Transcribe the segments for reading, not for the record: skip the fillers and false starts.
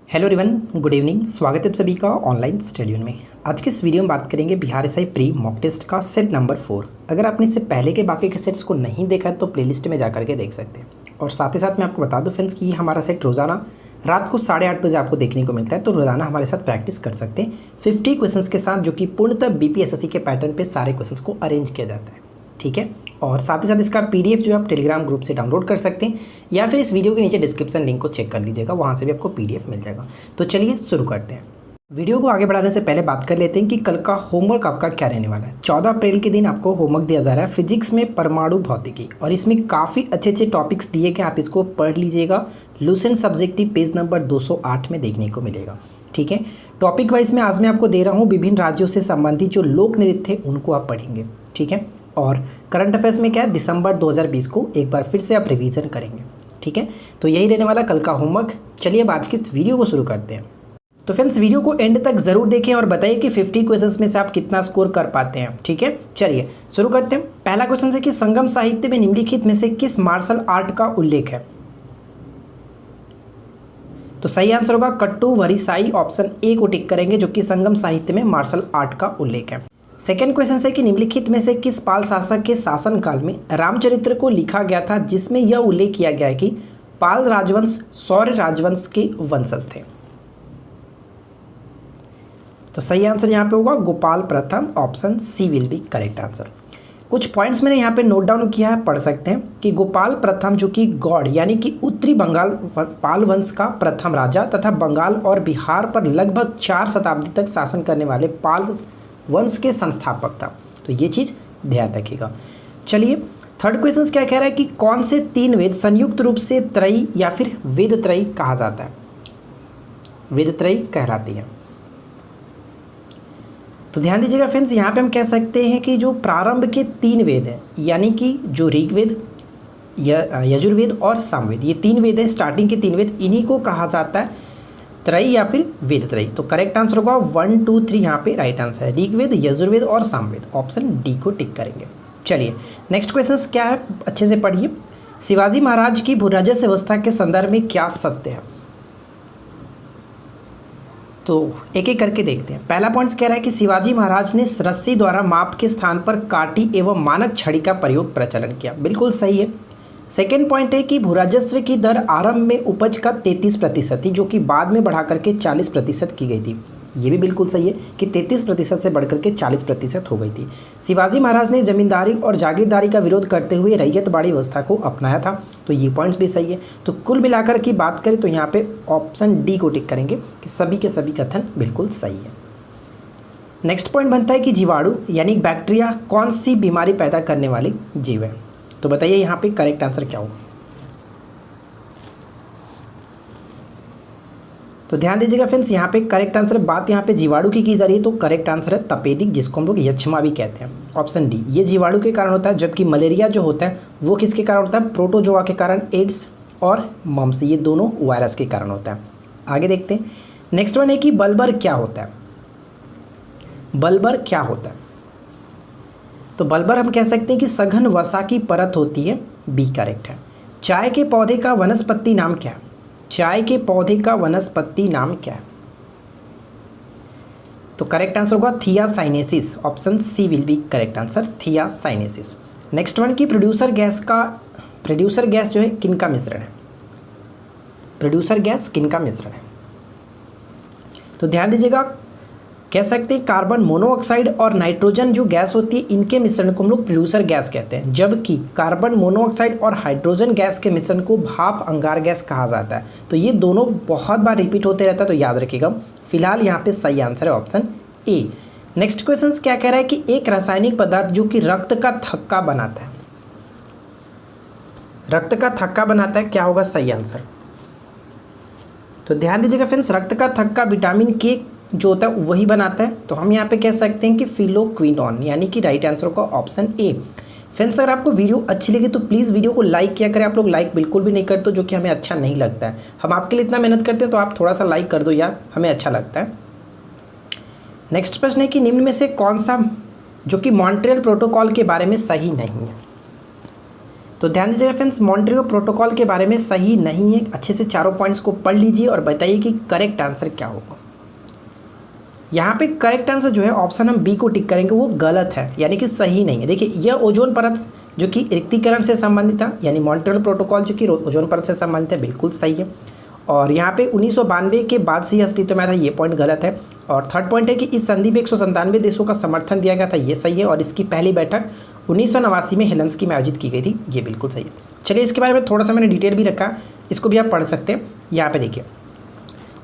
Hello everyone, good evening. स्वागत है आप सभी का ऑनलाइन स्टडी में। आज के इस वीडियो में बात करेंगे Bihar SI pre mock test का सेट नंबर 4। अगर आपने इससे पहले के बाकी के सेट्स को नहीं देखा है तो प्लेलिस्ट में जा करके देख सकते हैं। और साथ ही साथ मैं आपको बता दूं फ्रेंड्स कि ये हमारा सेट रोज़ाना रात को 8:30 बजे आपको देखने को मिलता है, तो रोज़ाना हमारे साथ प्रैक्टिस कर सकते हैं 50 क्वेश्चन के साथ, जो कि पूर्णतः बीपीएसएससी के पैटर्न पर सारे क्वेश्चन को अरेंज किया जाता है। ठीक है, और साथ ही साथ इसका पीडीएफ जो आप टेलीग्राम ग्रुप से डाउनलोड कर सकते हैं, या फिर इस वीडियो के नीचे डिस्क्रिप्शन लिंक को चेक कर लीजिएगा, वहाँ से भी आपको पीडीएफ मिल जाएगा। तो चलिए शुरू करते हैं। वीडियो को आगे बढ़ाने से पहले बात कर लेते हैं कि कल का होमवर्क आपका क्या रहने वाला है। 14 अप्रैल के दिन आपको होमवर्क दिया जा रहा है फिजिक्स में परमाणु भौतिकी, और इसमें काफ़ी अच्छे टॉपिक्स दिए गए, आप इसको पढ़ लीजिएगा। लूसेंट सब्जेक्टिव पेज नंबर 208 में देखने को मिलेगा। ठीक है, टॉपिक वाइज में आज मैं आपको दे रहा हूँ विभिन्न राज्यों से संबंधित जो लोक नृत्य थे उनको आप पढ़ेंगे। ठीक है, और करंट अफेयर्स में क्या है, दिसंबर 2020 को एक बार फिर से आप रिवीजन करेंगे। ठीक है, तो यही रहने वाला कल का होमवर्क। चलिए अब आज की इस वीडियो को शुरू करते हैं। तो फ्रेंड्स, वीडियो को एंड तक ज़रूर देखें और बताइए कि 50 क्वेश्चंस में से आप कितना स्कोर कर पाते हैं। ठीक है, चलिए शुरू करते हैं। पहला क्वेश्चन है कि संगम साहित्य में निम्नलिखित में से किस मार्शल आर्ट का उल्लेख है। तो सही आंसर होगा कट्टू वरिसाई, ऑप्शन ए को टिक करेंगे, जो कि संगम साहित्य में मार्शल आर्ट का उल्लेख है। सेकेंड क्वेश्चन है कि निम्नलिखित में से किस पाल शासक के शासनकाल में रामचरित्र को लिखा गया था, जिसमें यह उल्लेख किया गया है कि पाल राजवंश सौर्य राजवंश के वंशज थे। तो सही आंसर यहाँ पे होगा गोपाल प्रथम, option C will be correct answer. कुछ पॉइंट्स मैंने यहाँ पे नोट डाउन किया है, पढ़ सकते हैं कि गोपाल प्रथम जो कि गौड़ यानी कि उत्तरी बंगाल पाल वंश का प्रथम राजा तथा बंगाल और बिहार पर लगभग 4 शताब्दी तक शासन करने वाले पाल वंश के संस्थापक था। तो ये चीज़ ध्यान रखिएगा। चलिए थर्ड क्वेश्चन क्या कह रहा है कि कौन से 3 वेद संयुक्त रूप से त्रयी या फिर वेद त्रयी कहा जाता है। वेद त्रयी कहलाती है। तो ध्यान दीजिएगा फ्रेंड्स, यहाँ पे हम कह सकते हैं कि जो प्रारंभ के 3 वेद हैं, यानी कि जो ऋग्वेद, यजुर्वेद और सामवेद, ये 3 वेद हैं, स्टार्टिंग के 3 वेद, इन्हीं को कहा जाता है त्रयी या फिर वेद त्रयी। तो करेक्ट आंसर होगा 1, 2, 3 यहाँ पे राइट आंसर है। ऋग्वेद, यजुर्वेद और सामवेद, ऑप्शन डी को टिक करेंगे। चलिए नेक्स्ट क्वेश्चन क्या है, अच्छे से पढ़िए। शिवाजी महाराज की भूराजस्व व्यवस्था के संदर्भ में क्या सत्य है। तो एक एक करके देखते हैं। पहला पॉइंट कह रहा है कि शिवाजी महाराज ने रस्सी द्वारा माप के स्थान पर काटी एवं मानक छड़ी का प्रयोग प्रचलन किया। बिल्कुल सही है। सेकेंड पॉइंट है कि भूराजस्व की दर आरंभ में उपज का 33% थी, जो कि बाद में बढ़ा करके 40% की गई थी। ये भी बिल्कुल सही है कि 33% से बढ़कर के 40% हो गई थी। शिवाजी महाराज ने जमींदारी और जागीरदारी का विरोध करते हुए रैयतबाड़ी व्यवस्था को अपनाया था। तो ये पॉइंट्स भी सही है। तो कुल मिलाकर की बात करें तो यहाँ पे ऑप्शन डी को टिक करेंगे कि सभी के सभी कथन बिल्कुल सही है। नेक्स्ट पॉइंट बनता है कि जीवाणु यानी बैक्टीरिया कौन सी बीमारी पैदा करने वाली जीव है। तो बताइए यहाँ पे करेक्ट आंसर क्या होगा। तो ध्यान दीजिएगा फ्रेंड्स, यहाँ पे करेक्ट आंसर, बात यहाँ पे जीवाणु की जा रही है, तो करेक्ट आंसर है तपेदिक, जिसको हम लोग यक्षमा भी कहते हैं, ऑप्शन डी। ये जीवाणु के कारण होता है, जबकि मलेरिया जो होता है वो किसके कारण होता है, प्रोटोजोआ के कारण, एड्स और मम्स, ये दोनों वायरस के कारण होता है। आगे देखते हैं। नेक्स्ट वन है कि बल्बर क्या होता है। बल्बर क्या होता है। तो बल्बर हम कह सकते हैं कि सघन वसा की परत होती है, बी करेक्ट है। चाय के पौधे का वनस्पति नाम क्या है। चाय के पौधे का वनस्पति नाम क्या है। तो करेक्ट आंसर होगा थियासाइनेसिस, option C will be correct answer, थियासाइनेसिस। नेक्स्ट वन की प्रोड्यूसर गैस जो है किनका मिश्रण है। प्रोड्यूसर गैस किनका मिश्रण है। तो ध्यान दीजिएगा, कह सकते हैं कार्बन मोनोऑक्साइड और नाइट्रोजन जो गैस होती है, इनके मिश्रण को हम लोग प्रोड्यूसर गैस कहते हैं, जबकि कार्बन मोनोऑक्साइड और हाइड्रोजन गैस के मिश्रण को भाप अंगार गैस कहा जाता है। तो ये दोनों बहुत बार रिपीट होते रहता है, तो याद रखिएगा। फिलहाल यहाँ पे सही आंसर है ऑप्शन ए। नेक्स्ट क्वेश्चन क्या कह रहा है कि एक रासायनिक पदार्थ जो कि रक्त का थक्का बनाता है। रक्त का थक्का बनाता है, क्या होगा सही आंसर। तो ध्यान दीजिएगा फ्रेंड्स, रक्त का थक्का विटामिन के जो होता है वही बनाता है। तो हम यहाँ पे कह सकते हैं कि फिलोक्विनोन, यानी कि राइट आंसर होगा ऑप्शन ए। फ्रेंड्स, अगर आपको वीडियो अच्छी लगी तो प्लीज़ वीडियो को लाइक किया करें। आप लोग लाइक बिल्कुल भी नहीं करते, जो कि हमें अच्छा नहीं लगता है। हम आपके लिए इतना मेहनत करते हैं, तो आप थोड़ा सा लाइक कर दो यार, हमें अच्छा लगता है। नेक्स्ट प्रश्न है कि निम्न में से कौन सा जो कि मॉन्ट्रियल प्रोटोकॉल के बारे में सही नहीं है। तो ध्यान दीजिएगा फ्रेंड्स, मॉन्ट्रियो प्रोटोकॉल के बारे में सही नहीं है। अच्छे से चारों पॉइंट्स को पढ़ लीजिए और बताइए कि करेक्ट आंसर क्या होगा। यहाँ पे करेक्ट आंसर जो है ऑप्शन हम बी को टिक करेंगे, वो गलत है, यानी कि सही नहीं है। देखिए, यह ओजोन परत जो कि रिक्तीकरण से संबंधित था, यानी मॉन्ट्रियल प्रोटोकॉल जो कि ओजोन परत से संबंधित है, बिल्कुल सही है। और यहाँ पे 1992 के बाद से ही अस्तित्व में आया था, ये पॉइंट गलत है। और थर्ड पॉइंट है कि इस संधि में 197 देशों का समर्थन दिया गया था, ये सही है। और इसकी पहली बैठक 1989 में हेलेंस्की में आयोजित की गई थी, ये बिल्कुल सही है। चलिए, इसके बारे में थोड़ा सा मैंने डिटेल भी रखा, इसको भी आप पढ़ सकते हैं। यहाँ पे देखिए,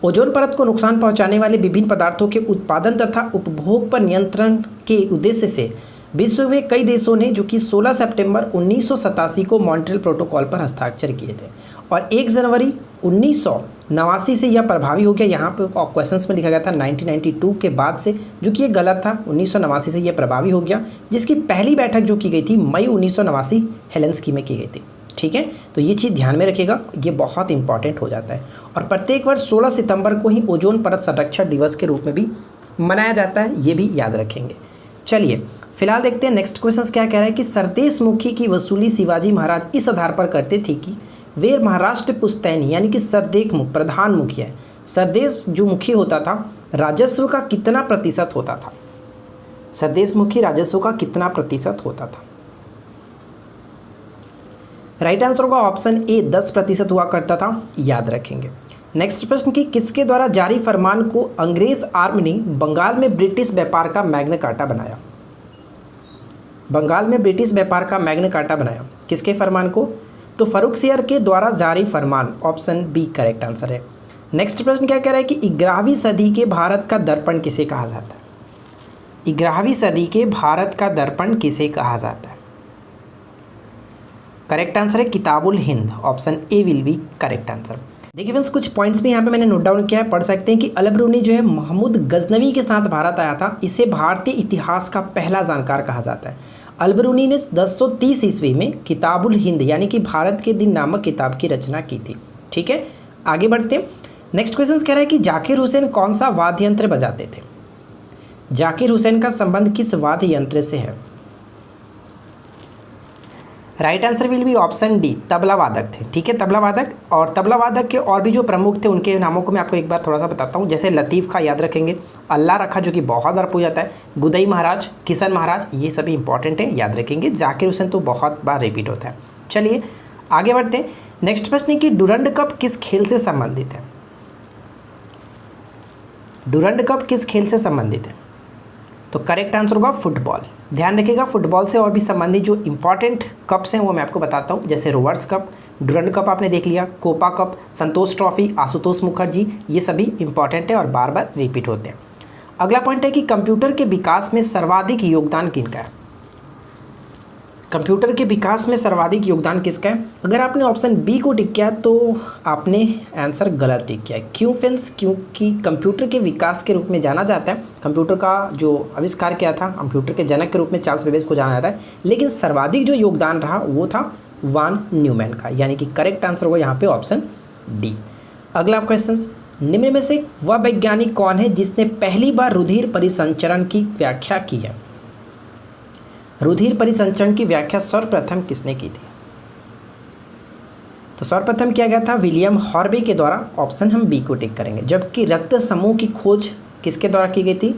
ओजोन परत को नुकसान पहुंचाने वाले विभिन्न पदार्थों के उत्पादन तथा उपभोग पर नियंत्रण के उद्देश्य से विश्व में कई देशों ने, जो कि 16 सितंबर 1987 को मॉन्ट्रियल प्रोटोकॉल पर हस्ताक्षर किए थे और 1 जनवरी 1989 से यह प्रभावी हो गया। यहाँ पे क्वेश्चंस में लिखा गया था 1992 के बाद से, जो कि ये गलत था। 1989 से यह प्रभावी हो गया, जिसकी पहली बैठक जो की गई थी मई 1989 हेलेंस्की में की गई थी। ठीक है, तो ये चीज़ ध्यान में रखिएगा, ये बहुत इंपॉर्टेंट हो जाता है। और प्रत्येक वर्ष 16 सितंबर को ही ओजोन परत संरक्षण दिवस के रूप में भी मनाया जाता है, ये भी याद रखेंगे। चलिए, फिलहाल देखते हैं नेक्स्ट क्वेश्चन क्या कह रहा है कि सरदेश मुखी की वसूली शिवाजी महाराज इस आधार पर करते थे कि वे महाराष्ट्र पुश्तैनी, यानी कि सरदेश प्रधान मुखिया है। सरदेश जो मुखी होता था, राजस्व का कितना प्रतिशत होता था? सरदेश मुखी राजस्व का कितना प्रतिशत होता था? राइट आंसर होगा ऑप्शन ए, 10% हुआ करता था, याद रखेंगे। नेक्स्ट प्रश्न की किसके द्वारा जारी फरमान को अंग्रेज आर्मी ने बंगाल में ब्रिटिश व्यापार का मैग्ना कार्टा बनाया? बंगाल में ब्रिटिश व्यापार का मैग्ना कार्टा बनाया, किसके फरमान को? तो फर्रुखसियर के द्वारा जारी फरमान, ऑप्शन बी करेक्ट आंसर है। नेक्स्ट प्रश्न क्या कह रहा है कि 11वीं सदी के भारत का दर्पण किसे कहा जाता है? 11वीं सदी के भारत का दर्पण किसे कहा जाता है? करेक्ट आंसर है Kitabul Hind, option A will be correct answer. देखिए फ्रेंड्स, कुछ पॉइंट्स भी यहाँ पे मैंने नोट डाउन किया है, पढ़ सकते हैं कि अलबरूनी जो है महमूद गजनवी के साथ भारत आया था, इसे भारतीय इतिहास का पहला जानकार कहा जाता है। अलबरूनी ने 1030 ईस्वी में किताबुल हिंद, यानी कि भारत के दिन नामक किताब की रचना की थी। ठीक है, आगे बढ़ते हैं। नेक्स्ट क्वेश्चन कह रहा है कि जाकिर हुसैन कौन सा वाद्य यंत्र बजाते थे? जाकिर हुसैन का संबंध किस वाद्य यंत्र से है? Right answer will be option D, tabla वादक थे। ठीक है, तबला वादक। और तबला वादक के और भी जो प्रमुख थे, उनके नामों को मैं आपको एक बार थोड़ा सा बताता हूँ। जैसे लतीफ़ खां याद रखेंगे, अल्लाह रखा जो कि बहुत बार पूछा जाता है, गुदई महाराज, किशन महाराज, ये सभी इंपॉर्टेंट है, याद रखेंगे। जाकिर हुसैन तो बहुत बार रिपीट होता है। चलिए आगे बढ़ते हैं। नेक्स्ट प्रश्न है कि डुरंड कप किस खेल से संबंधित है? डुरंड कप किस खेल से संबंधित है? तो करेक्ट आंसर होगा फुटबॉल। ध्यान रखिएगा, फुटबॉल से और भी संबंधित जो इंपॉर्टेंट कप्स हैं वो मैं आपको बताता हूँ। जैसे रोवर्स कप, डुरंड कप आपने देख लिया, कोपा कप, संतोष ट्रॉफी, आशुतोष मुखर्जी, ये सभी इंपॉर्टेंट है और बार बार रिपीट होते हैं। अगला पॉइंट है कि कंप्यूटर के विकास में सर्वाधिक योगदान किनका है? कंप्यूटर के विकास में सर्वाधिक योगदान किसका है? अगर आपने ऑप्शन बी को टिक किया तो आपने आंसर गलत टिक किया है। क्यों फ्रेंड्स? क्योंकि कंप्यूटर के विकास के रूप में जाना जाता है, कंप्यूटर का जो आविष्कार किया था, कंप्यूटर के जनक के रूप में चार्ल्स बेबेज को जाना जाता है, लेकिन सर्वाधिक जो योगदान रहा वो था वान न्यूमैन का, यानी कि करेक्ट आंसर होगा यहाँ पे ऑप्शन डी। अगला क्वेश्चन, निम्न में से वह वैज्ञानिक कौन है जिसने पहली बार रुधिर परिसंचरण की व्याख्या की है? रुधिर परिसंचरण की व्याख्या सर्वप्रथम किसने की थी? तो सर्वप्रथम किया गया था विलियम हॉर्वे के द्वारा, ऑप्शन हम बी को टिक करेंगे। जबकि रक्त समूह की खोज किसके द्वारा की गई थी?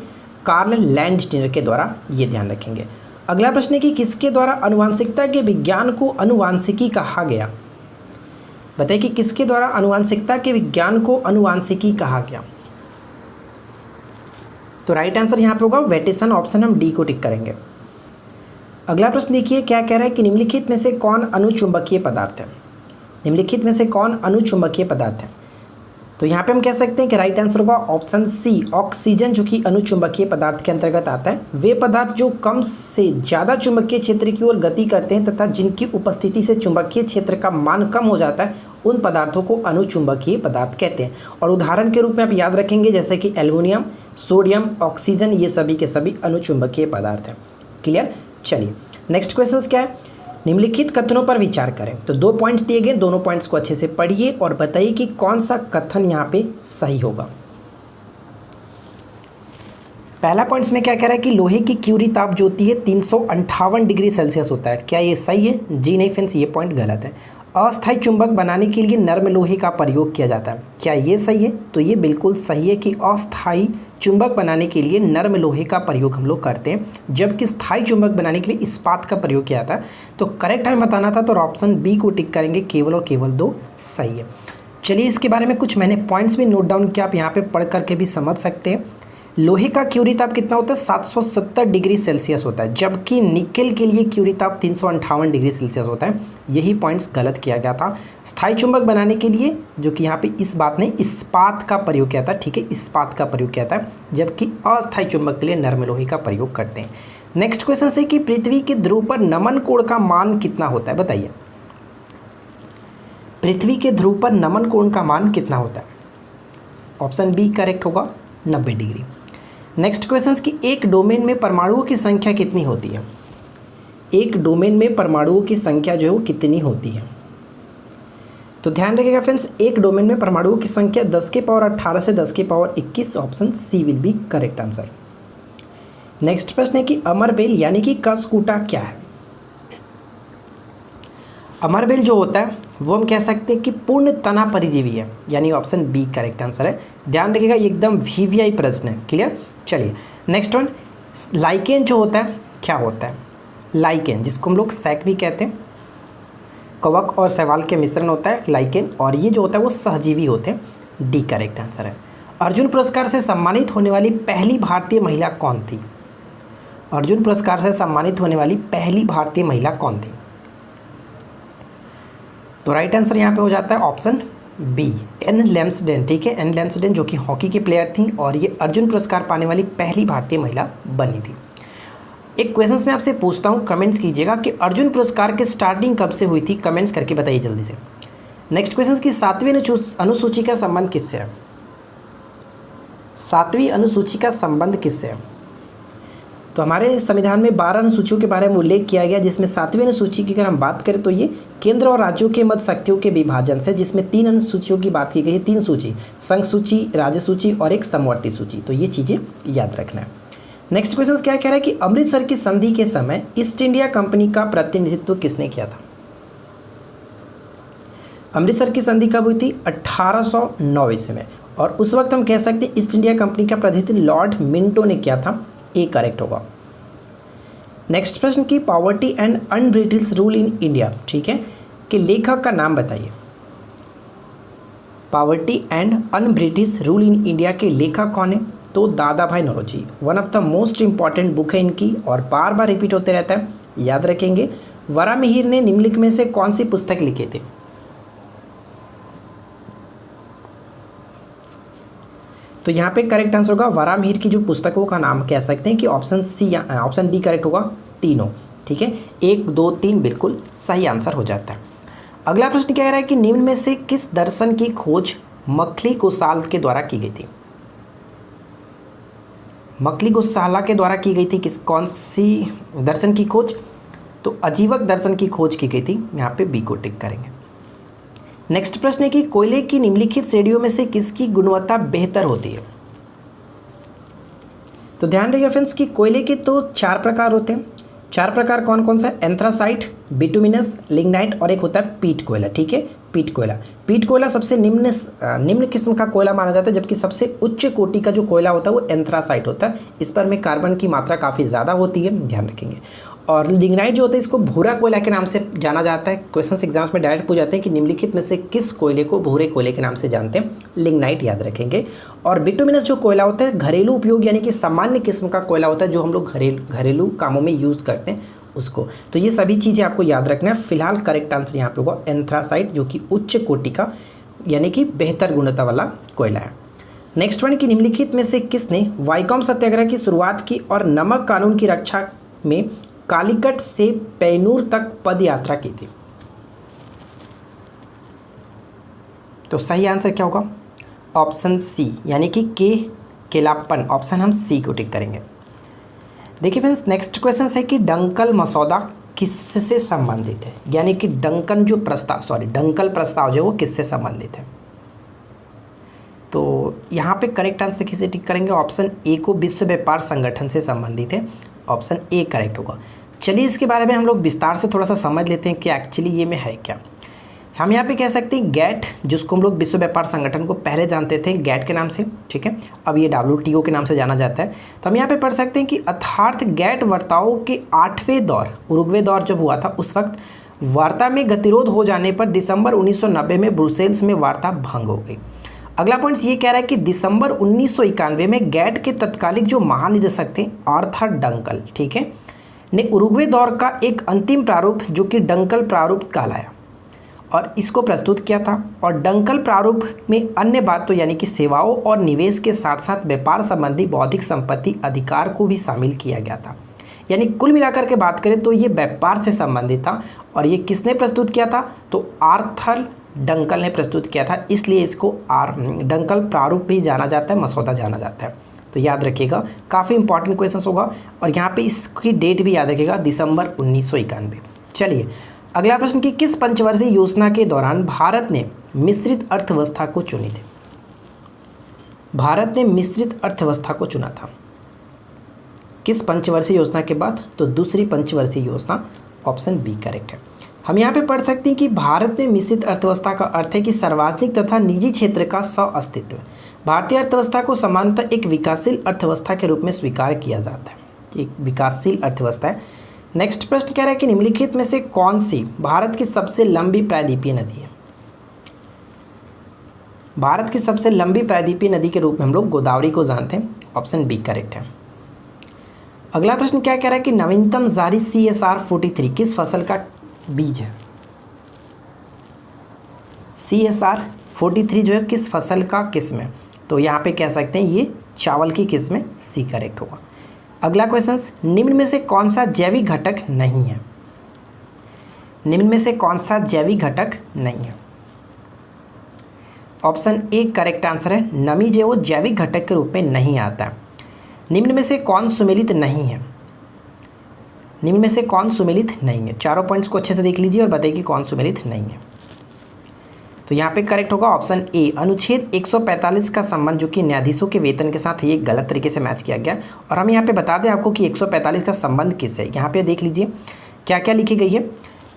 कार्ल लैंडस्टीनर के द्वारा, ये ध्यान रखेंगे। अगला प्रश्न है कि किसके द्वारा आनुवांशिकता के विज्ञान को आनुवांशिकी कहा गया? बताइए कि किसके द्वारा आनुवांशिकता के विज्ञान को आनुवांशिकी कहा गया? तो राइट आंसर यहाँ पर होगा वेटेसन, ऑप्शन हम डी को टिक करेंगे। अगला प्रश्न देखिए क्या कह रहा है कि निम्नलिखित में से कौन अनुचुंबकीय पदार्थ है? निम्नलिखित में से कौन अनुचुंबकीय पदार्थ है? तो यहाँ पे हम कह सकते हैं कि राइट आंसर होगा ऑप्शन सी, ऑक्सीजन, जो कि अनुचुंबकीय पदार्थ के अंतर्गत आता है। वे पदार्थ जो कम से ज़्यादा चुंबकीय क्षेत्र की ओर गति करते हैं तथा जिनकी उपस्थिति से चुंबकीय क्षेत्र का मान कम हो जाता है, उन पदार्थों को अनुचुंबकीय पदार्थ कहते हैं। और उदाहरण के रूप में आप याद रखेंगे जैसे कि एल्युमिनियम, सोडियम, ऑक्सीजन, ये सभी के सभी अनुचुंबकीय पदार्थ हैं। क्लियर? चलिए नेक्स्ट क्वेश्चन क्या है? निम्नलिखित कथनों पर विचार करें। तो 2 पॉइंट्स दिए गए, दोनों पॉइंट्स को अच्छे से पढ़िए और बताइए कि कौन सा कथन यहाँ पे सही होगा। पहला पॉइंट्स में क्या कह रहा है कि लोहे की क्यूरी ताप जो होती है 358 डिग्री सेल्सियस होता है। क्या ये सही है? जी नहीं फ्रेंड्स, ये पॉइंट गलत है। अस्थायी चुंबक बनाने के लिए नर्म लोहे का प्रयोग किया जाता है। क्या ये सही है? तो ये बिल्कुल सही है कि अस्थायी चुंबक बनाने के लिए नर्म लोहे का प्रयोग हम लोग करते हैं, जबकि स्थायी चुंबक बनाने के लिए इस्पात का प्रयोग किया जाता है। तो करेक्ट हमें बताना था, तो ऑप्शन बी को टिक करेंगे, केवल और केवल 2 सही है। चलिए इसके बारे में कुछ मैंने पॉइंट्स भी नोट डाउन किया, आप यहाँ पे पढ़ करके भी समझ सकते हैं। लोहे का क्यूरी ताप कितना होता है? 770 डिग्री सेल्सियस होता है, जबकि निकेल के लिए क्यूरी ताप 358 डिग्री सेल्सियस होता है। यही पॉइंट्स गलत किया गया था। स्थायी चुंबक बनाने के लिए जो कि यहाँ पे इस बात ने इस्पात का प्रयोग किया था, ठीक है, इस्पात का प्रयोग किया था, जबकि अस्थायी चुंबक के लिए नर्म लोहे का प्रयोग करते हैं। नेक्स्ट क्वेश्चन है कि पृथ्वी के ध्रुव पर नमन कोण का मान कितना होता है? बताइए, पृथ्वी के ध्रुव पर नमन कोण का मान कितना होता है? ऑप्शन बी करेक्ट होगा, 90 डिग्री। नेक्स्ट क्वेश्चन की एक डोमेन में परमाणुओं की संख्या कितनी होती है? एक डोमेन में परमाणुओं की संख्या जो है वो कितनी होती है? तो ध्यान रखिएगा फ्रेंड्स, एक डोमेन में परमाणुओं की संख्या 10 के पावर 18 से 10 के power 21। Option C will be correct answer. Next प्रश्न है कि अमरबेल यानी कि कसकूटा क्या है? अमरबेल जो होता है वो हम कह सकते हैं कि पूर्ण तना परिजीवी है, यानी ऑप्शन बी करेक्ट आंसर है। ध्यान रखिएगा, ये एकदम वीवीआई प्रश्न है। क्लियर? चलिए नेक्स्ट वन, लाइकेन जो होता है क्या होता है? लाइकेन, जिसको हम लोग सैक भी कहते हैं, कवक और शैवाल के मिश्रण होता है लाइकेन, और ये जो होता है वो सहजीवी होते हैं। डी करेक्ट आंसर है। अर्जुन पुरस्कार से सम्मानित होने वाली पहली भारतीय महिला कौन थी? अर्जुन पुरस्कार से सम्मानित होने वाली पहली भारतीय महिला कौन थी? तो राइट आंसर यहाँ पे हो जाता है ऑप्शन बी, एन लैम्सडेन। ठीक है, एन लैम्सडेन जो कि हॉकी की प्लेयर थी और ये अर्जुन पुरस्कार पाने वाली पहली भारतीय महिला बनी थी। एक क्वेश्चन में आपसे पूछता हूँ, कमेंट्स कीजिएगा कि अर्जुन पुरस्कार की स्टार्टिंग कब से हुई थी? कमेंट्स करके बताइए जल्दी से। नेक्स्ट क्वेश्चन की 7वीं अनुसूची का संबंध किससे है? 7वीं अनुसूची का संबंध किससे है? तो हमारे संविधान में 12 अनुसूचियों के बारे में उल्लेख किया गया, जिसमें 7वीं अनुसूची की अगर हम बात करें तो ये केंद्र और राज्यों के मध्य शक्तियों के विभाजन से, जिसमें 3 अनुसूचियों की बात की गई है, 3 सूची, संघ सूची, राज्य सूची और एक समवर्ती सूची। तो ये चीज़ें याद रखना है। नेक्स्ट क्वेश्चन क्या कह रहा है कि अमृतसर की संधि के समय ईस्ट इंडिया कंपनी का प्रतिनिधित्व किसने किया था? अमृतसर की संधि कब हुई थी? 1809 ईस्वी में, और उस वक्त हम कह सकते हैं ईस्ट इंडिया कंपनी का प्रतिनिधित्व लॉर्ड मिंटो ने किया था। ए करेक्ट होगा। नेक्स्ट प्रश्न की poverty and un-British rule in India, ठीक है, कि लेखक का नाम बताइए। Poverty and un-British rule in India के लेखक कौन है? तो Dadabhai Naoroji. One of the most important book है इनकी और बार बार रिपीट होते रहता है, याद रखेंगे। वरामिहिर ने निम्नलिखित में से कौन सी पुस्तक लिखे थे? तो यहाँ पे करेक्ट आंसर होगा वरामिहिर की जो पुस्तकों का नाम कह सकते हैं कि option C, option D correct होगा, तीनों। ठीक है, 1, 2, 3 बिल्कुल सही आंसर हो जाता है। अगला प्रश्न क्या कह रहा है कि निम्न में से किस दर्शन की खोज मखली गोसाल के द्वारा की गई थी? मखली गोसाला के द्वारा की गई थी कौन सी दर्शन की खोज? तो अजीवक दर्शन की खोज की गई थी। यहाँ पे बी को टिक करेंगे। नेक्स्ट प्रश्न है कि कोयले की निम्नलिखित श्रेणियों में से किसकी गुणवत्ता बेहतर होती है? तो ध्यान रखिए फ्रेंड्स कि कोयले के तो 4 प्रकार होते हैं। 4 प्रकार कौन कौन सा? एंथ्रासाइट, बिटुमिनस, लिग्नाइट और एक होता है पीट कोयला। ठीक है, पीट कोयला। पीट कोयला सबसे निम्न किस्म का कोयला माना जाता है, जबकि सबसे उच्च कोटि का जो कोयला होता है वो एंथ्रासाइट होता है। इस पर में कार्बन की मात्रा काफ़ी ज़्यादा होती है, ध्यान रखेंगे। और लिग्नाइट जो होता है इसको भूरा कोयला के नाम से जाना जाता है। क्वेश्चन एग्जाम्स में डायरेक्ट पूछ जाते हैं कि निम्नलिखित में से किस कोयले को भूरे कोयले के नाम से जानते हैं? लिग्नाइट, याद रखेंगे। और बिटुमिनस जो कोयला होता है घरेलू उपयोग यानी कि सामान्य किस्म का कोयला होता है, जो हम लोग घरेलू कामों में यूज़ करते हैं उसको। तो ये सभी चीज़ें आपको याद रखना है। फिलहाल करेक्ट आंसर यहाँ पे होगा एंथ्रासाइट, जो कि उच्च कोटि का यानी कि बेहतर गुणवत्ता वाला कोयला है। नेक्स्ट वन कि निम्नलिखित में से किसने वाइकॉम सत्याग्रह की शुरुआत की और नमक कानून की रक्षा में कालीकट से पैनूर तक पद यात्रा की थी? तो सही आंसर क्या होगा? ऑप्शन सी, यानी कि केलाप्पन। ऑप्शन हम सी को टिक करेंगे। देखिए फ्रेंड्स, नेक्स्ट क्वेश्चन है कि डंकल मसौदा किससे संबंधित है? यानी कि डंकल प्रस्ताव जो है वो किससे संबंधित है? तो यहाँ पे करेक्ट आंसर किसे टिक करेंगे, ऑप्शन ए को विश्व व्यापार संगठन से संबंधित है, ऑप्शन ए करेक्ट होगा। चलिए इसके बारे में हम लोग विस्तार से थोड़ा सा समझ लेते हैं कि एक्चुअली ये में है क्या। हम यहाँ पे कह सकते हैं गैट, जिसको हम लोग विश्व व्यापार संगठन को पहले जानते थे गैट के नाम से, ठीक है, अब ये WTO के नाम से जाना जाता है। तो हम यहाँ पे पढ़ सकते हैं कि अर्थात गैट वार्ताओं के 8वें दौर, उरुग्वे दौर जब हुआ था उस वक्त वार्ता में गतिरोध हो जाने पर दिसंबर 1990 में ब्रुसेल्स में वार्ता भंग हो गई। अगला पॉइंट ये कह रहा है कि दिसंबर 1991 में गैट के तत्कालिक जो महानिदेशक थे आर्थर डंकल, ठीक है, ने उरुग्वे दौर का एक अंतिम प्रारूप जो कि डंकल प्रारूप कहलाया और इसको प्रस्तुत किया था। और डंकल प्रारूप में अन्य बातों यानी कि सेवाओं और निवेश के साथ साथ व्यापार संबंधी बौद्धिक संपत्ति अधिकार को भी शामिल किया गया था। यानी कुल मिलाकर के बात करें तो ये व्यापार से संबंधित था। और ये किसने प्रस्तुत किया था, तो आर्थर डंकल ने प्रस्तुत किया था, इसलिए इसको डंकल प्रारूप भी जाना जाता है, मसौदा जाना जाता है। तो याद रखिएगा, काफ़ी इंपॉर्टेंट क्वेश्चन होगा। और यहाँ पे इसकी डेट भी याद रखिएगा, दिसंबर 1991। चलिए अगला प्रश्न कि किस पंचवर्षीय योजना के दौरान भारत ने मिश्रित अर्थव्यवस्था को चुनी थी। भारत ने मिश्रित अर्थव्यवस्था को चुना था किस पंचवर्षीय योजना के बाद, तो दूसरी पंचवर्षीय योजना, ऑप्शन बी करेक्ट है। हम यहाँ पे पढ़ सकते हैं कि भारत में मिश्रित अर्थव्यवस्था का अर्थ है कि सार्वजनिक तथा निजी क्षेत्र का सह-अस्तित्व। भारतीय अर्थव्यवस्था को सामान्यतः एक विकासशील अर्थव्यवस्था के रूप में स्वीकार किया जाता है, एक विकासशील अर्थव्यवस्था है। नेक्स्ट प्रश्न कह रहा है कि निम्नलिखित में से कौन सी भारत की सबसे लंबी प्रायद्वीपीय नदी है। भारत की सबसे लंबी प्रायद्वीपीय नदी के रूप में हम लोग गोदावरी को जानते हैं, ऑप्शन बी करेक्ट है। अगला प्रश्न क्या कह रहा है कि नवीनतम जारी CSR 43 किस फसल का बीज है। CSR 43 जो है किस फसल का किस्म है, तो यहाँ पे कह सकते हैं ये चावल की किस्म है, सी करेक्ट होगा। अगला क्वेश्चन, निम्न में से कौन सा जैविक घटक नहीं है। निम्न में से कौन सा जैविक घटक नहीं है, ऑप्शन ए करेक्ट आंसर है। नमी जो वो जैविक घटक के रूप में नहीं आता है। निम्न में से कौन सुमेलित नहीं है। निम्न में से कौन सुमेलित नहीं है, चारों पॉइंट्स को अच्छे से देख लीजिए और बताइए कि कौन सुमेलित नहीं है। तो यहाँ पे करेक्ट होगा ऑप्शन ए, अनुच्छेद 145 का संबंध जो कि न्यायाधीशों के वेतन के साथ ये गलत तरीके से मैच किया गया। और हम यहाँ पे बता दें आपको कि 145 का संबंध किस है। यहाँ पे देख लीजिए क्या क्या लिखी गई है।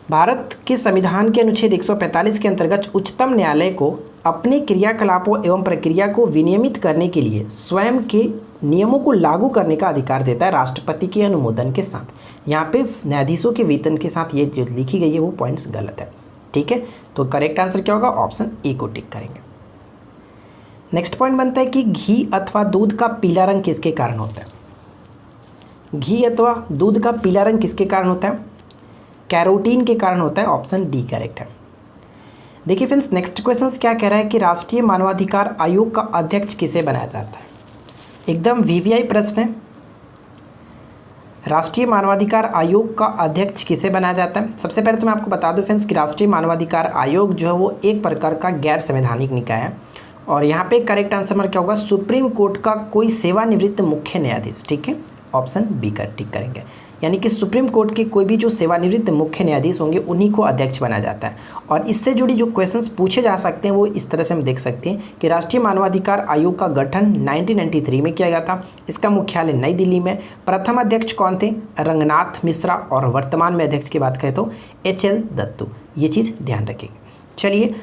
भारत के संविधान के अनुच्छेद 145 के अंतर्गत उच्चतम न्यायालय को अपने क्रियाकलापों एवं प्रक्रिया को विनियमित करने के लिए स्वयं के नियमों को लागू करने का अधिकार देता है राष्ट्रपति के अनुमोदन के साथ। यहाँ पे न्यायाधीशों के वेतन के साथ ये जो लिखी गई है वो पॉइंट्स गलत है, ठीक है। तो करेक्ट आंसर क्या होगा, ऑप्शन ए को टिक करेंगे। नेक्स्ट पॉइंट बनता है कि घी अथवा दूध का पीला रंग किसके कारण होता है। घी अथवा दूध का पीला रंग किसके कारण होता है, कैरोटीन के कारण होता है, ऑप्शन डी करेक्ट है। देखिए फ्रेंड्स, नेक्स्ट क्वेश्चन क्या कह रहा है कि राष्ट्रीय मानवाधिकार आयोग का अध्यक्ष किसे बनाया जाता है। एकदम VVI प्रश्न है। राष्ट्रीय मानवाधिकार आयोग का अध्यक्ष किसे बनाया जाता है। सबसे पहले तो मैं आपको बता दूं फ्रेंड्स कि राष्ट्रीय मानवाधिकार आयोग जो है वो एक प्रकार का गैर संवैधानिक निकाय है। और यहाँ पे करेक्ट आंसर क्या होगा, सुप्रीम कोर्ट का कोई सेवानिवृत्त मुख्य न्यायाधीश, ठीक है, ऑप्शन बी कर टिक करेंगे। यानी कि सुप्रीम कोर्ट के कोई भी जो सेवानिवृत्त मुख्य न्यायाधीश होंगे उन्हीं को अध्यक्ष बनाया जाता है। और इससे जुड़ी जो क्वेश्चंस पूछे जा सकते हैं वो इस तरह से हम देख सकते हैं कि राष्ट्रीय मानवाधिकार आयोग का गठन 1993 में किया गया था। इसका मुख्यालय नई दिल्ली में। प्रथम अध्यक्ष कौन थे, रंगनाथ मिश्रा। और वर्तमान में अध्यक्ष की बात करें तो HL दत्तू। ये चीज़ ध्यान रखेंगे। चलिए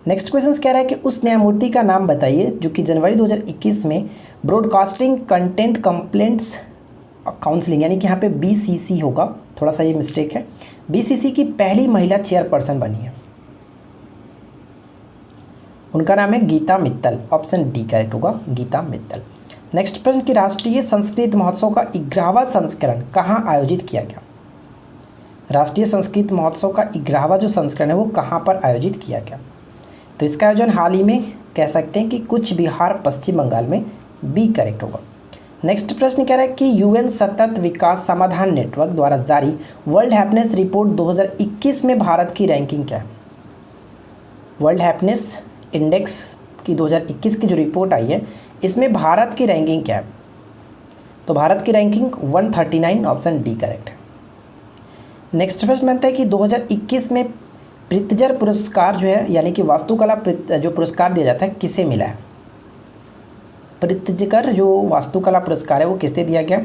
नेक्स्ट क्वेश्चन कह रहा है कि उस न्यायमूर्ति का नाम बताइए जो कि जनवरी 2021 में ब्रॉडकास्टिंग कंटेंट कंप्लेंट्स काउंसलिंग यानी कि यहाँ पे BCC होगा, थोड़ा सा ये मिस्टेक है, BCC की पहली महिला चेयरपर्सन बनी है। उनका नाम है Geeta Mittal, option D correct होगा, गीता मित्तल। नेक्स्ट प्रश्न कि राष्ट्रीय संस्कृत महोत्सव का 11वां संस्करण कहाँ आयोजित किया गया। राष्ट्रीय संस्कृत महोत्सव का 11वां जो संस्करण है वो कहाँ पर आयोजित किया गया, तो इसका आयोजन हाल ही में कह सकते हैं कि कूच बिहार पश्चिम बंगाल में, बी करेक्ट होगा। नेक्स्ट प्रश्न कह रहा है कि UN सतत विकास समाधान नेटवर्क द्वारा जारी वर्ल्ड हैप्पीनेस रिपोर्ट 2021 में भारत की रैंकिंग क्या है। वर्ल्ड हैप्पीनेस इंडेक्स की 2021 की जो रिपोर्ट आई है इसमें भारत की रैंकिंग क्या है, तो भारत की रैंकिंग 139, ऑप्शन डी करेक्ट है। नेक्स्ट प्रश्न बनता है कि 2021 में प्रित्जर पुरस्कार जो है यानी कि वास्तुकला जो पुरस्कार दिया जाता है किसे मिला है। प्रित्जकर जो वास्तुकला पुरस्कार है वो किससे दिया गया?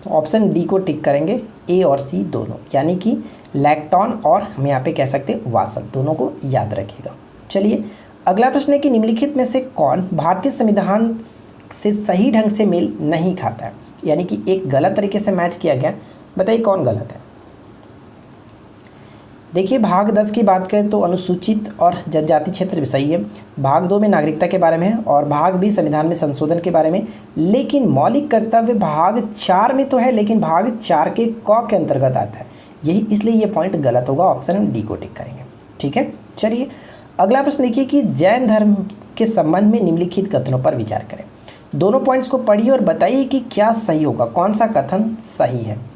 तो ऑप्शन डी को टिक करेंगे, ए और सी दोनों, यानी कि लैक्टॉन और हम यहाँ पे कह सकते हैं वासल, दोनों को याद रखिएगा। चलिए अगला प्रश्न है कि निम्नलिखित में से कौन भारतीय संविधान से सही ढंग से मेल नहीं खाता है, यानी कि एक गलत तरीके से मैच किया गया, बताइए कौन गलत है। देखिए भाग 10 की बात करें तो अनुसूचित और जनजाति क्षेत्र भी सही है, भाग 2 में नागरिकता के बारे में है और भाग भी संविधान में संशोधन के बारे में, लेकिन मौलिक कर्तव्य भाग 4 में तो है, लेकिन भाग 4 के क के अंतर्गत आता है, यही इसलिए ये पॉइंट गलत होगा, ऑप्शन डी को टिक करेंगे। ठीक है, चलिए अगला प्रश्न देखिए कि जैन धर्म के संबंध में निम्नलिखित कथनों पर विचार करें। दोनों पॉइंट्स को पढ़िए और बताइए कि क्या सही होगा, कौन सा कथन सही है।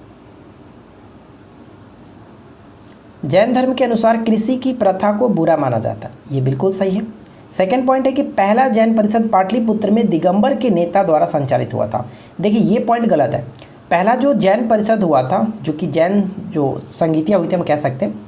जैन धर्म के अनुसार कृषि की प्रथा को बुरा माना जाता है, ये बिल्कुल सही है। सेकंड पॉइंट है कि पहला जैन परिषद पाटलिपुत्र में दिगंबर के नेता द्वारा संचालित हुआ था, देखिए ये पॉइंट गलत है। पहला जो जैन परिषद हुआ था, जो कि जैन जो संगीतियाँ हुई थी हम कह सकते हैं,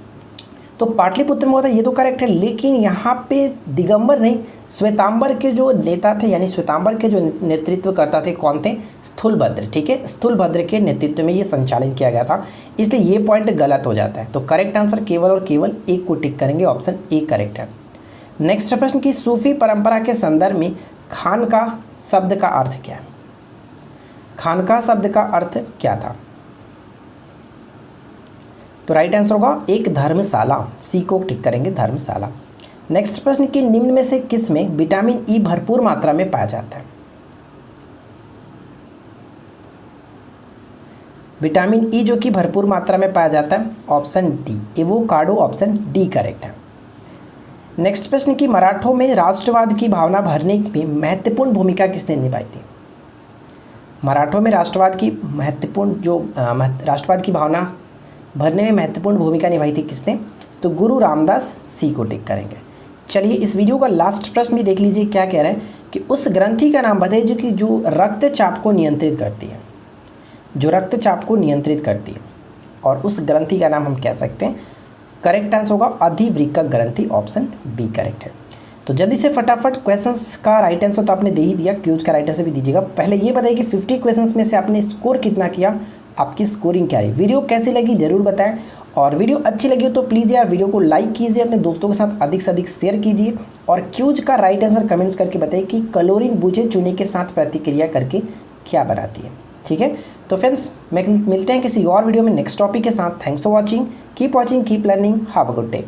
तो पाटलिपुत्र में हुआ था, ये तो करेक्ट है, लेकिन यहाँ पे दिगंबर नहीं श्वेतांबर के जो नेता थे, यानी श्वेतांबर के जो नेतृत्व करता थे कौन थे? स्थूलभद्र। ठीक है, स्थूलभद्र के नेतृत्व में ये संचालन किया गया था, इसलिए ये पॉइंट गलत हो जाता है। तो करेक्ट आंसर केवल और केवल एक को टिक करेंगे, ऑप्शन ए करेक्ट है। नेक्स्ट प्रश्न की सूफी परंपरा के संदर्भ में खानका शब्द का अर्थ क्या है? खानका शब्द का अर्थ क्या था? तो राइट आंसर होगा एक धर्मशाला, सी को टिक करेंगे, धर्मशाला। नेक्स्ट प्रश्न कि निम्न में से किस में विटामिन ई भरपूर मात्रा में पाया जाता है? विटामिन ई जो कि भरपूर मात्रा में पाया जाता है, option D avocado, option D correct है। नेक्स्ट प्रश्न कि मराठों में राष्ट्रवाद की भावना भरने में महत्वपूर्ण भूमिका किसने निभाई थी? मराठों में राष्ट्रवाद की राष्ट्रवाद की भावना भरने में महत्वपूर्ण भूमिका निभाई थी किसने? तो गुरु रामदास, सी को टिक करेंगे। चलिए इस वीडियो का लास्ट प्रश्न भी देख लीजिए, क्या कह रहे हैं कि उस ग्रंथि का नाम बताइए जो रक्तचाप को नियंत्रित करती है, जो रक्तचाप को नियंत्रित करती है, और उस ग्रंथि का नाम हम कह सकते हैं, करेक्ट आंसर होगा अधिवृक्क ग्रंथि, ऑप्शन बी करेक्ट है। तो जल्दी से फटाफट क्वेश्चंस का राइट आंसर तो आपने दे ही दिया, क्यूज का राइट आंसर भी दीजिएगा। पहले ये बताइए कि 50 क्वेश्चंस में से आपने स्कोर कितना किया, आपकी स्कोरिंग क्या रही? वीडियो कैसी लगी जरूर बताएं, और वीडियो अच्छी लगी हो तो प्लीज़ यार वीडियो को लाइक कीजिए, अपने दोस्तों के साथ अधिक से अधिक शेयर कीजिए, और क्यूज का राइट आंसर कमेंट्स करके बताइए कि क्लोरीन बूझे चूने के साथ प्रतिक्रिया करके क्या बनाती है। ठीक है, तो फ्रेंड्स मिलते हैं किसी और वीडियो में नेक्स्ट टॉपिक के साथ। Thanks for watching, keep learning, have a good day.